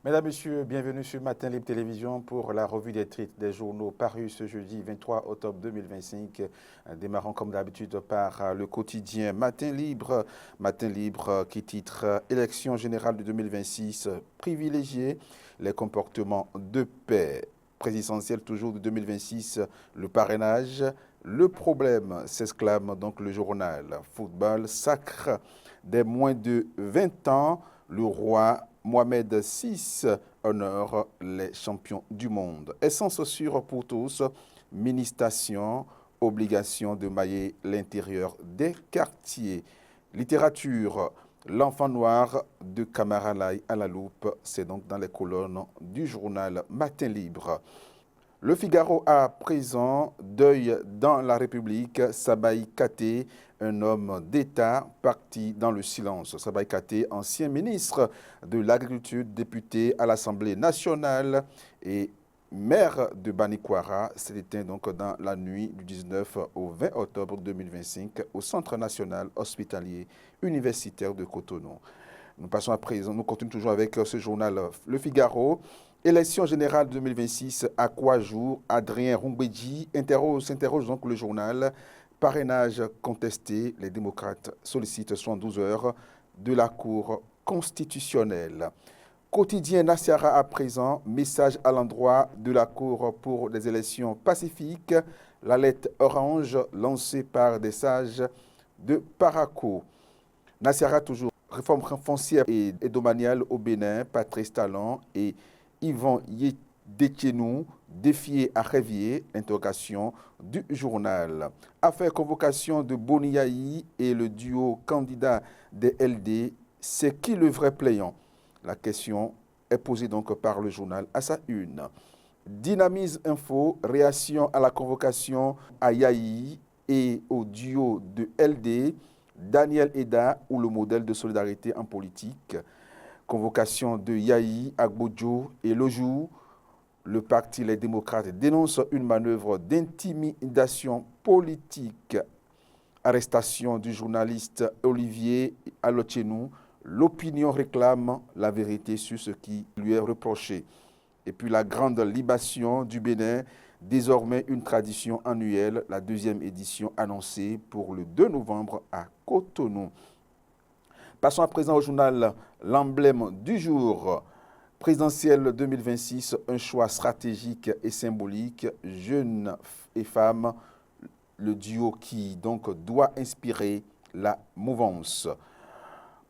Mesdames, Messieurs, bienvenue sur Matin Libre Télévision pour la revue des titres des journaux parus ce jeudi 23 octobre 2025. Démarrons comme d'habitude par le quotidien Matin Libre. Matin Libre qui titre Élection générale de 2026, privilégier les comportements de paix. Présidentielle toujours de 2026, le parrainage. Le problème, s'exclame donc le journal. Football, sacre des moins de 20 ans. Le roi Mohamed VI honore les champions du monde. Essence sûre pour tous, ministration, obligation de mailler l'intérieur des quartiers. Littérature, l'enfant noir de Camara Laye à la loupe, c'est donc dans les colonnes du journal Matin Libre. Le Figaro à présent, deuil dans la République, Sabaï Katé, un homme d'État parti dans le silence. Sabaï Katé, ancien ministre de l'Agriculture, député à l'Assemblée nationale et maire de Banikwara, s'est éteint donc dans la nuit du 19 au 20 octobre 2025 au Centre national hospitalier universitaire de Cotonou. Nous passons à présent, nous continuons toujours avec ce journal Le Figaro. Élection générale 2026, à quoi jour? Adrien Rumbedji s'interroge donc le journal. Parrainage contesté, les démocrates sollicitent 72 heures de la Cour constitutionnelle. Quotidien Nassara à présent, message à l'endroit de la Cour pour des élections pacifiques. La lettre orange lancée par des sages de Paraco. Nassara toujours, réforme foncière et domaniale au Bénin, Patrice Talon et Yvan Yedetchenou, défié à Révier, interrogation du journal. Affaire convocation de Boniaï et le duo candidat des LD, c'est qui le vrai plaignant? La question est posée donc par le journal à sa une. Dynamise Info, réaction à la convocation à Yaï et au duo de LD, Daniel Eda ou le modèle de solidarité en politique. Convocation de Yahi, Agbodjo et Lojou. Le parti Les Démocrates dénonce une manœuvre d'intimidation politique. Arrestation du journaliste Olivier Alochenou. L'opinion réclame la vérité sur ce qui lui est reproché. Et puis la grande libation du Bénin, désormais une tradition annuelle, la deuxième édition annoncée pour le 2 novembre à Cotonou. Passons à présent au journal L'emblème du jour. Présidentielle 2026, un choix stratégique et symbolique. Jeunes et femmes, le duo qui donc doit inspirer la mouvance.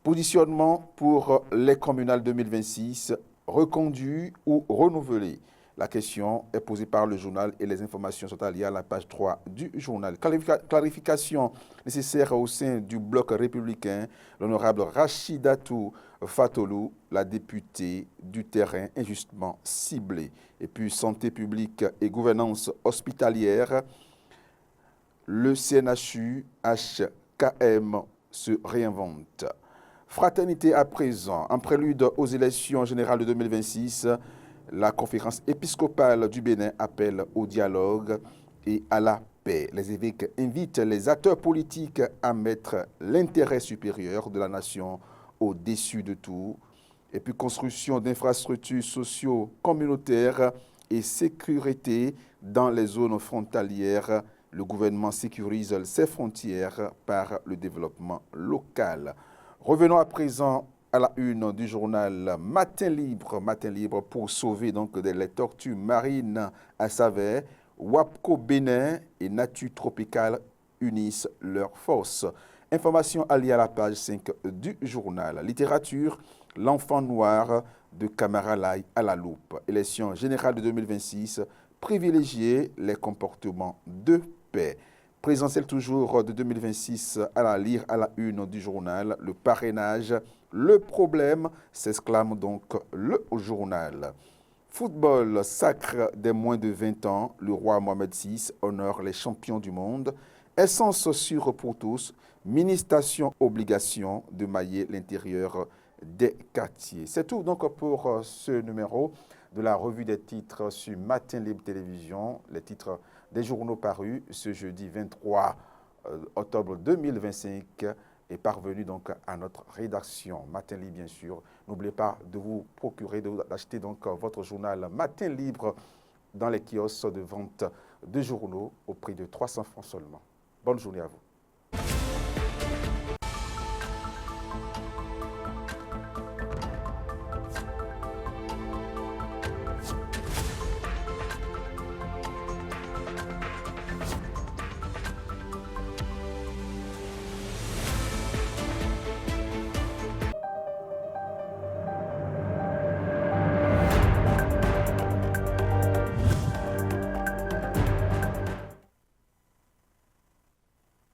Positionnement pour les communales 2026, reconduit ou renouvelé? La question est posée par le journal et les informations sont alliées à la page 3 du journal. Clarification nécessaire au sein du bloc républicain. L'honorable Rachidatou Fatolou, la députée du terrain injustement ciblée. Et puis santé publique et gouvernance hospitalière. Le CNHU HKM se réinvente. Fraternité à présent, en prélude aux élections générales de 2026, la conférence épiscopale du Bénin appelle au dialogue et à la paix. Les évêques invitent les acteurs politiques à mettre l'intérêt supérieur de la nation au-dessus de tout. Et puis construction d'infrastructures socio-communautaires et sécurité dans les zones frontalières. Le gouvernement sécurise ses frontières par le développement local. Revenons à présent à la une du journal Matin Libre pour sauver donc les tortues marines à Savait. WAPCO Bénin et Nature Tropicale unissent leurs forces. Information alliée à la page 5 du journal. Littérature, l'enfant noir de Camara Laye à la loupe. Élection générale de 2026, privilégier les comportements de paix. Présidentielle toujours de 2026 à lire à la une du journal. Le parrainage, le problème, s'exclame donc le journal. Football, sacre des moins de 20 ans, le roi Mohamed VI honore les champions du monde. Essence sûre pour tous, ministration, obligation de mailler l'intérieur des quartiers. C'est tout donc pour ce numéro de la revue des titres sur Matin Libre Télévision, les titres des journaux parus ce jeudi 23 octobre 2025. est parvenu donc à notre rédaction. Matin Libre, bien sûr. N'oubliez pas de vous procurer, d'acheter donc votre journal Matin Libre dans les kiosques de vente de journaux au prix de 300 francs seulement. Bonne journée à vous.